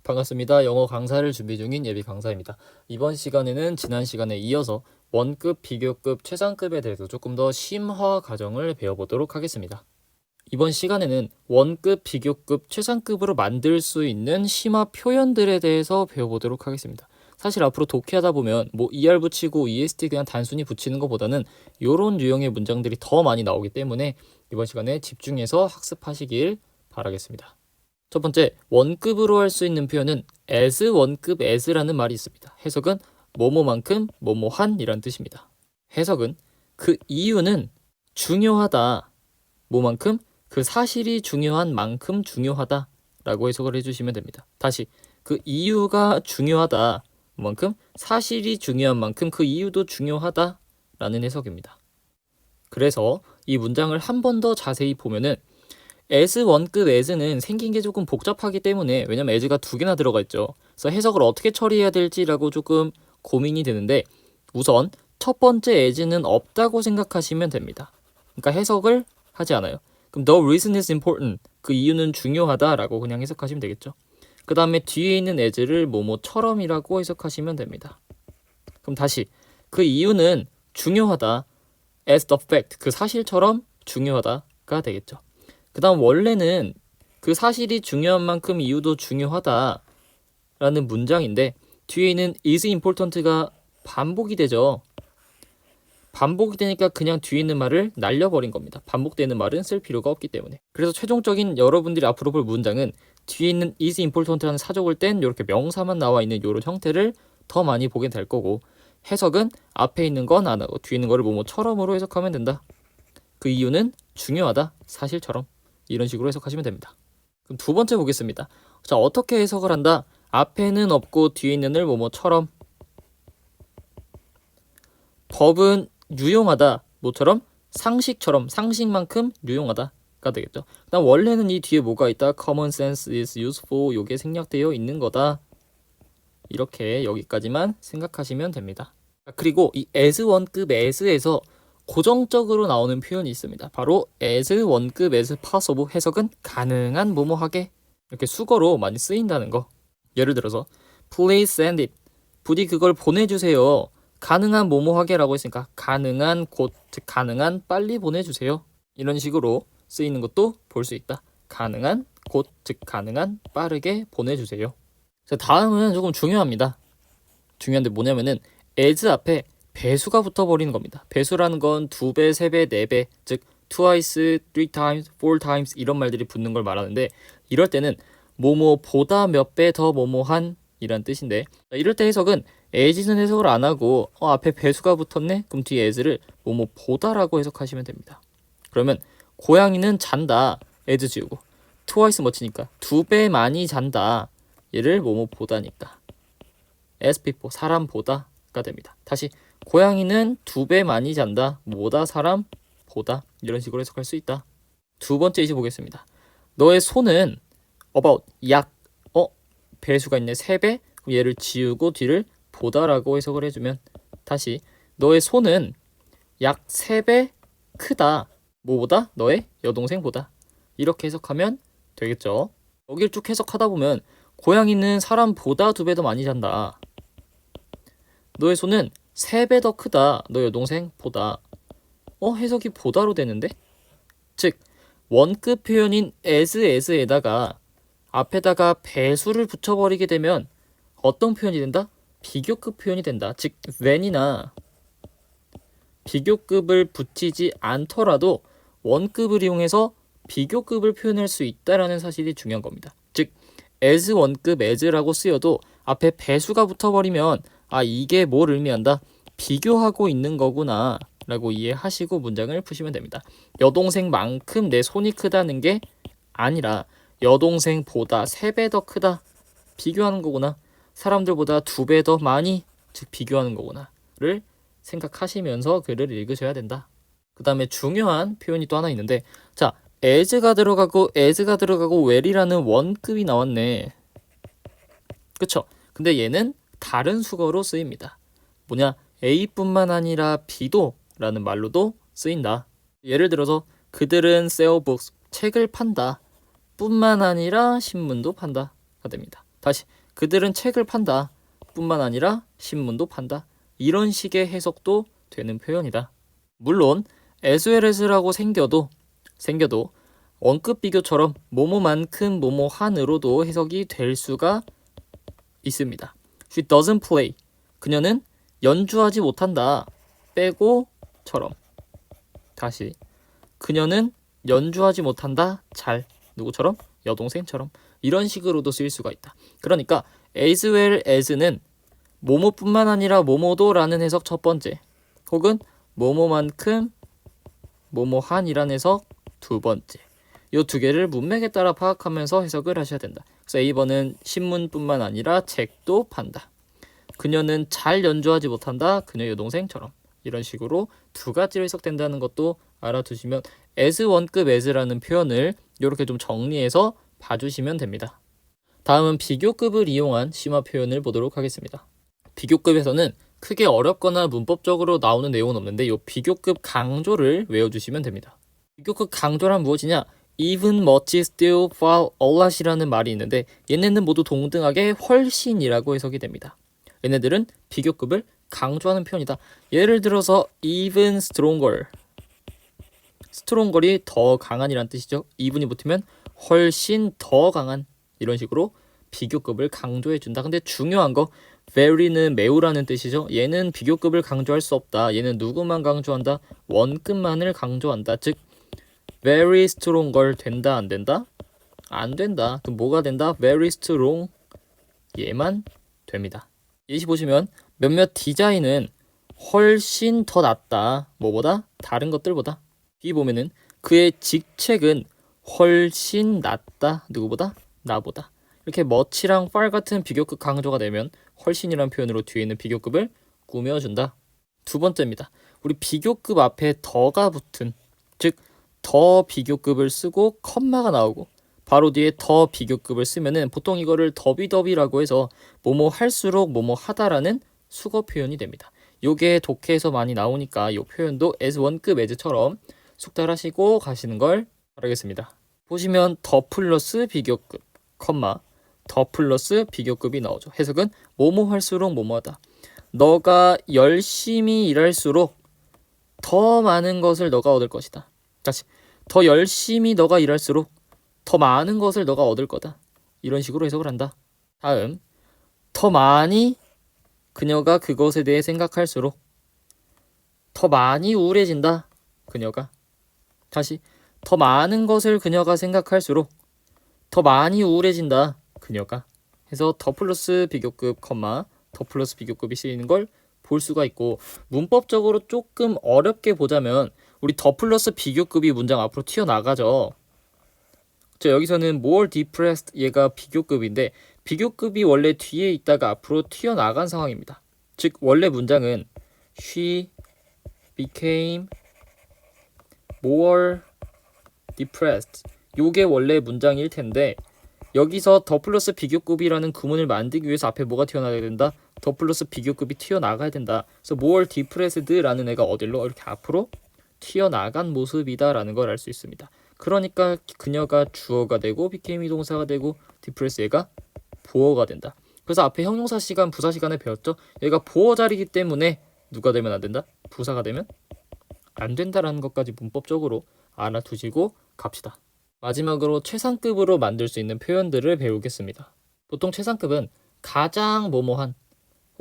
반갑습니다. 영어 강사를 준비 중인 예비 강사입니다. 이번 시간에는 지난 시간에 이어서 원급, 비교급, 최상급에 대해서 조금 더 심화 과정을 배워보도록 하겠습니다. 이번 시간에는 원급, 비교급, 최상급으로 만들 수 있는 심화 표현들에 대해서 배워보도록 하겠습니다. 사실 앞으로 독해하다 보면 ER 붙이고 EST 그냥 단순히 붙이는 것보다는 이런 유형의 문장들이 더 많이 나오기 때문에 이번 시간에 집중해서 학습하시길 바라겠습니다. 첫 번째, 원급으로 할 수 있는 표현은 as 원급 as라는 말이 있습니다. 해석은 뭐뭐만큼 뭐뭐한 이란 뜻입니다. 해석은 그 이유는 중요하다, 뭐만큼 그 사실이 중요한 만큼 중요하다 라고 해석을 해주시면 됩니다. 다시, 그 이유가 중요하다, 뭐만큼 사실이 중요한 만큼 그 이유도 중요하다 라는 해석입니다. 그래서 이 문장을 한 번 더 자세히 보면은 as 원급 as는 생긴 게 조금 복잡하기 때문에, 왜냐면 as가 두 개나 들어가 있죠. 그래서 해석을 어떻게 처리해야 될지라고 조금 고민이 되는데, 우선 첫 번째 as는 없다고 생각하시면 됩니다. 그러니까 해석을 하지 않아요. 그럼 the reason is important, 그 이유는 중요하다라고 그냥 해석하시면 되겠죠. 그 다음에 뒤에 있는 as를 뭐뭐처럼이라고 해석하시면 됩니다. 그럼 다시, 그 이유는 중요하다, as the fact, 그 사실처럼 중요하다가 되겠죠. 그 다음 원래는 그 사실이 중요한 만큼 이유도 중요하다 라는 문장인데, 뒤에 있는 is important가 반복이 되죠. 반복이 되니까 그냥 뒤에 있는 말을 날려버린 겁니다. 반복되는 말은 쓸 필요가 없기 때문에. 그래서 최종적인 여러분들이 앞으로 볼 문장은 뒤에 있는 is important라는 사족을 뗀 이렇게 명사만 나와 있는 이런 형태를 더 많이 보게 될 거고, 해석은 앞에 있는 건 안 하고 뒤에 있는 거를 뭐뭐처럼으로 해석하면 된다. 그 이유는 중요하다, 사실처럼. 이런 식으로 해석하시면 됩니다. 그럼 두 번째 보겠습니다. 자, 어떻게 해석을 한다? 앞에는 없고 뒤에 있는 을 뭐뭐처럼. 법은 유용하다, 뭐처럼? 상식처럼, 상식만큼 유용하다가 되겠죠. 그다음 원래는 이 뒤에 뭐가 있다? Common sense is useful, 요게 생략되어 있는 거다. 이렇게 여기까지만 생각하시면 됩니다. 그리고 이 as 원급 as에서 고정적으로 나오는 표현이 있습니다. 바로 as 원급 as possible, 해석은 가능한 뭐뭐하게, 이렇게 수거로 많이 쓰인다는 거. 예를 들어서 please send it, 부디 그걸 보내주세요. 가능한 뭐뭐하게 라고 했으니까 가능한 곧, 즉 가능한 빨리 보내주세요. 이런 식으로 쓰이는 것도 볼 수 있다. 가능한 곧, 즉 가능한 빠르게 보내주세요. 자, 다음은 조금 중요합니다. 중요한데 뭐냐면은 as 앞에 배수가 붙어버리는 겁니다. 배수라는 건 2배, 3배, 4배, 즉 twice, 3times, 4times 이런 말들이 붙는 걸 말하는데, 이럴 때는 뭐뭐보다 몇 배 더 뭐뭐한 이란 뜻인데, 이럴 때 해석은 as는 해석을 안 하고 앞에 배수가 붙었네? 그럼 뒤에 as를 뭐뭐보다라고 해석하시면 됩니다. 그러면 고양이는 잔다, as 지우고 twice 멋지니까 2배 많이 잔다, 얘를 뭐뭐보다니까 as people, 사람보다가 됩니다. 다시, 고양이는 2배 많이 잔다, 뭐다, 사람, 보다, 이런 식으로 해석할 수 있다. 두 번째 이제 보겠습니다. 너의 손은 about, 약, 배수가 있네, 3배, 그럼 얘를 지우고 뒤를 보다라고 해석을 해주면, 다시, 너의 손은 약 3배 크다, 뭐보다? 너의 여동생보다, 이렇게 해석하면 되겠죠. 여기를 쭉 해석하다 보면 고양이는 사람보다 2배 더 많이 잔다, 너의 손은 3배 더 크다, 너 여동생보다. 해석이 보다로 되는데? 즉, 원급 표현인 as에다가 앞에다가 배수를 붙여버리게 되면 어떤 표현이 된다? 비교급 표현이 된다. 즉, than이나 비교급을 붙이지 않더라도 원급을 이용해서 비교급을 표현할 수 있다라는 사실이 중요한 겁니다. 즉, as 원급 as라고 쓰여도 앞에 배수가 붙어버리면 이게 뭘 의미한다? 비교하고 있는 거구나 라고 이해하시고 문장을 푸시면 됩니다. 여동생만큼 내 손이 크다는 게 아니라 여동생보다 3배 더 크다, 비교하는 거구나, 사람들보다 2배 더 많이, 즉 비교하는 거구나 를 생각하시면서 글을 읽으셔야 된다. 그 다음에 중요한 표현이 또 하나 있는데, 자, as가 들어가고 well이라는 원급이 나왔네. 그쵸? 근데 얘는 다른 수거로 쓰입니다. 뭐냐? A뿐만 아니라 B도 라는 말로도 쓰인다. 예를 들어서 그들은 sell books, 책을 판다, 뿐만 아니라 신문도 판다가 됩니다. 다시 그들은 책을 판다 뿐만 아니라 신문도 판다. 이런 식의 해석도 되는 표현이다. 물론 as well as라고 생겨도 원급 비교처럼 뭐뭐만큼 뭐뭐한으로도 해석이 될 수가 있습니다. She doesn't play. 그녀는 연주하지 못한다. 빼고처럼. 다시 그녀는 연주하지 못한다. 잘. 누구처럼? 여동생처럼. 이런 식으로도 쓰일 수가 있다. 그러니까 as well as는 뭐뭐뿐만 아니라 뭐뭐도라는 해석 첫 번째, 혹은 뭐뭐만큼 뭐뭐한이라는 해석 두 번째. 이 두 개를 문맥에 따라 파악하면서 해석을 하셔야 된다. 그래서 A번은 신문뿐만 아니라 책도 판다. 그녀는 잘 연주하지 못한다. 그녀 여동생처럼. 이런 식으로 두 가지로 해석된다는 것도 알아두시면 as 원급 as라는 표현을 이렇게 좀 정리해서 봐주시면 됩니다. 다음은 비교급을 이용한 심화 표현을 보도록 하겠습니다. 비교급에서는 크게 어렵거나 문법적으로 나오는 내용은 없는데 이 비교급 강조를 외워주시면 됩니다. 비교급 강조란 무엇이냐? even, much, still, far, a lot이라는 말이 있는데 얘네는 모두 동등하게 훨씬이라고 해석이 됩니다. 얘네들은 비교급을 강조하는 표현이다. 예를 들어서 even stronger, stronger 이 더 강한이란 뜻이죠. even이 붙으면 훨씬 더 강한, 이런 식으로 비교급을 강조해준다. 근데 중요한 거 very는 매우라는 뜻이죠. 얘는 비교급을 강조할 수 없다. 얘는 누구만 강조한다? 원급만을 강조한다. 즉 very stronger 된다 안 된다? 안 된다. 그럼 뭐가 된다? very strong 얘만 됩니다. 예시 보시면 몇몇 디자인은 훨씬 더 낫다. 뭐보다? 다른 것들보다. 뒤 보면은 그의 직책은 훨씬 낫다. 누구보다? 나보다. 이렇게 much랑 far 같은 비교급 강조가 되면 훨씬이라는 표현으로 뒤에 있는 비교급을 꾸며준다. 두 번째입니다. 우리 비교급 앞에 더가 붙은, 즉 더 비교급을 쓰고 컴마가 나오고 바로 뒤에 더 비교급을 쓰면은 보통 이거를 더비더비라고 해서 뭐뭐 할수록 뭐뭐 하다라는 수거 표현이 됩니다. 요게 독해에서 많이 나오니까 이 표현도 as 원급 as처럼 숙달하시고 가시는 걸 바라겠습니다. 보시면 더 플러스 비교급, 컴마, 더 플러스 비교급이 나오죠. 해석은 뭐뭐 할수록 뭐뭐하다. 너가 열심히 일할수록 더 많은 것을 너가 얻을 것이다. 다시 더 열심히 너가 일할수록 더 많은 것을 너가 얻을 거다. 이런 식으로 해석을 한다. 다음, 더 많이 그녀가 그것에 대해 생각할수록 더 많이 우울해진다. 그녀가. 다시 더 많은 것을 그녀가 생각할수록 더 많이 우울해진다. 그녀가. 해서 더 플러스 비교급, 컴마, 더 플러스 비교급이 쓰이는 걸 볼 수가 있고, 문법적으로 조금 어렵게 보자면 우리 더 플러스 비교급이 문장 앞으로 튀어나가죠. 자, 여기서는 more depressed 얘가 비교급인데 비교급이 원래 뒤에 있다가 앞으로 튀어나간 상황입니다. 즉 원래 문장은 she became more depressed 요게 원래 문장일 텐데 여기서 더 플러스 비교급이라는 구문을 만들기 위해서 앞에 뭐가 튀어나가야 된다? 더 플러스 비교급이 튀어나가야 된다. 그래서 more depressed라는 애가 어딜로? 이렇게 앞으로 튀어나간 모습이다 라는 걸 알 수 있습니다. 그러니까 그녀가 주어가 되고 became이 동사가 되고 depress 얘가 보어가 된다. 그래서 앞에 형용사 시간, 부사 시간에 배웠죠? 얘가 보어 자리이기 때문에 누가 되면 안 된다? 부사가 되면 안 된다라는 것까지 문법적으로 알아두시고 갑시다. 마지막으로 최상급으로 만들 수 있는 표현들을 배우겠습니다. 보통 최상급은 가장 뭐뭐한,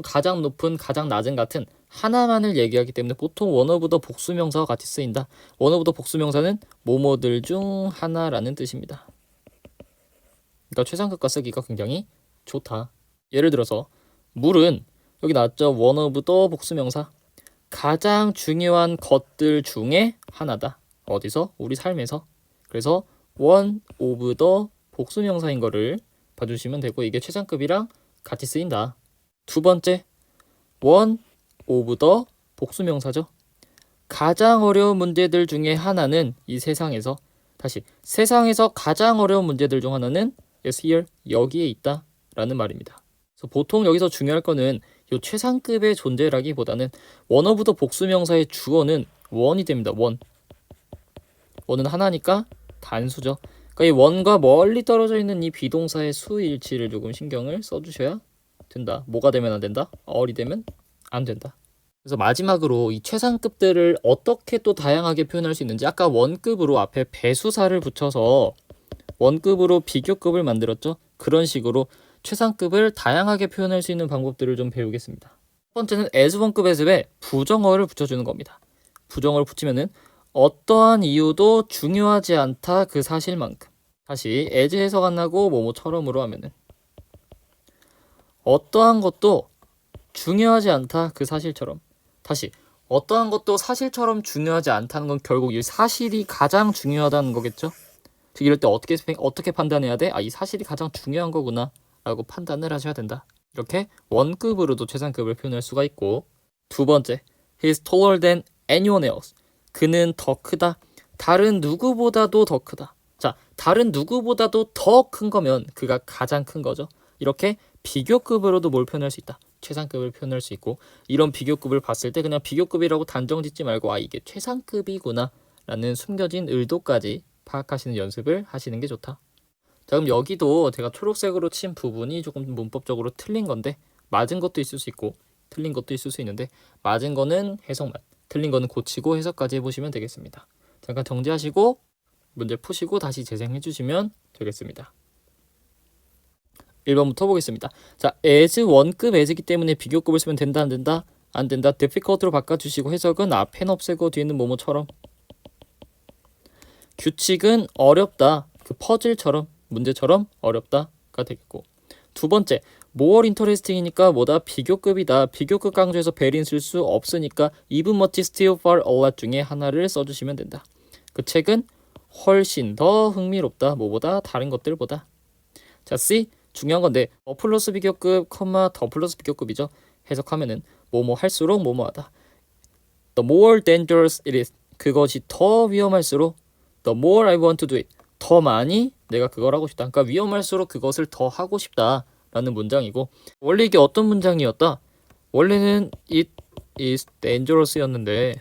가장 높은, 가장 낮은 같은 하나만을 얘기하기 때문에 보통 one of the 복수명사와 같이 쓰인다. one of the 복수명사는 뭐뭐들 중 하나라는 뜻입니다. 그러니까 최상급과 쓰기가 굉장히 좋다. 예를 들어서 물은 여기 나왔죠. one of the 복수명사. 가장 중요한 것들 중에 하나다. 어디서? 우리 삶에서. 그래서 one of the 복수명사인 거를 봐주시면 되고 이게 최상급이랑 같이 쓰인다. 두 번째, one of the 복수명사죠. 가장 어려운 문제들 중에 하나는 이 세상에서, 다시 세상에서 가장 어려운 문제들 중 하나는 is here, 여기에 있다 라는 말입니다. 그래서 보통 여기서 중요할 거는 이 최상급의 존재라기보다는 one of the 복수명사의 주어는 one이 됩니다. one. one은 하나니까 단수죠. 그러니까 이 원과 멀리 떨어져 있는 이 비동사의 수일치를 조금 신경을 써주셔야 된다. 뭐가 되면 안 된다? 어리 되면 안 된다. 그래서 마지막으로 이 최상급들을 어떻게 또 다양하게 표현할 수 있는지, 아까 원급으로 앞에 배수사를 붙여서 원급으로 비교급을 만들었죠. 그런 식으로 최상급을 다양하게 표현할 수 있는 방법들을 좀 배우겠습니다. 첫 번째는 as 원급 as에 부정어를 붙여주는 겁니다. 부정어를 붙이면은 어떠한 이유도 중요하지 않다 그 사실만큼. 다시 as 해석 안 나고 뭐뭐처럼으로 하면은 어떠한 것도 중요하지 않다 그 사실처럼. 다시 어떠한 것도 사실처럼 중요하지 않다는 건 결국 이 사실이 가장 중요하다는 거겠죠. 즉 이럴 때 어떻게 판단해야 돼? 이 사실이 가장 중요한 거구나 라고 판단을 하셔야 된다. 이렇게 원급으로도 최상급을 표현할 수가 있고, 두 번째, he's taller than anyone else. 그는 더 크다. 다른 누구보다도 더 크다. 자, 다른 누구보다도 더 큰 거면 그가 가장 큰 거죠. 이렇게 비교급으로도 뭘 표현할 수 있다. 최상급을 표현할 수 있고, 이런 비교급을 봤을 때 그냥 비교급이라고 단정 짓지 말고 이게 최상급이구나 라는 숨겨진 의도까지 파악하시는 연습을 하시는 게 좋다. 자, 그럼 여기도 제가 초록색으로 친 부분이 조금 문법적으로 틀린 건데, 맞은 것도 있을 수 있고 틀린 것도 있을 수 있는데, 맞은 거는 해석만, 틀린 거는 고치고 해석까지 해보시면 되겠습니다. 잠깐 정지하시고 문제 푸시고 다시 재생해 주시면 되겠습니다. 1번부터 보겠습니다. 자, as 원급 as이기 때문에 비교급을 쓰면 된다 안 된다? 안 된다. difficult로 바꿔주시고 해석은 앞엔 없애고 뒤에는 뭐뭐처럼. 규칙은 어렵다. 그 퍼즐처럼, 문제처럼 어렵다가 되겠고, 두 번째, more interesting이니까 뭐다? 비교급이다. 비교급 강조해서 베린 쓸 수 없으니까 even much still far a lot 중에 하나를 써주시면 된다. 그 책은 훨씬 더 흥미롭다. 뭐보다? 다른 것들보다. 자, C, 중요한 건데 더 플러스 비교급, 더 플러스 비교급이죠. 해석하면은 뭐뭐 할수록 뭐뭐 하다. The more dangerous it is. 그것이 더 위험할수록 the more I want to do it. 더 많이 내가 그걸 하고 싶다. 그러니까 위험할수록 그것을 더 하고 싶다 라는 문장이고, 원래 이게 어떤 문장이었다? 원래는 it is dangerous 였는데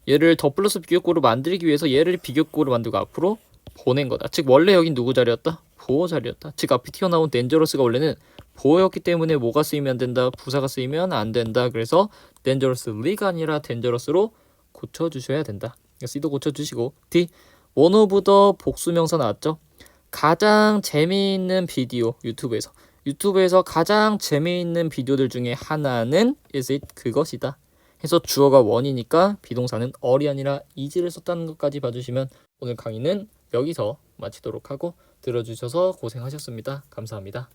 얘를 더 플러스 비교급으로 만들기 위해서 얘를 비교급으로 만들고 앞으로 보낸 거다. 즉 원래 여긴 누구 자리였다? 보호 자리였다. 즉 앞에 튀어나온 dangerous가 원래는 보호였기 때문에 뭐가 쓰이면 안 된다? 부사가 쓰이면 안 된다. 그래서 dangerously가 아니라 dangerous로 고쳐주셔야 된다. C도 고쳐주시고, D, one of the 복수명사 나왔죠? 가장 재미있는 비디오, 유튜브에서 가장 재미있는 비디오들 중에 하나는 is it, 그것이다. 해서 주어가 원이니까 비동사는 어리 아니라 is를 썼다는 것까지 봐주시면 오늘 강의는 여기서 마치도록 하고, 들어주셔서 고생하셨습니다. 감사합니다.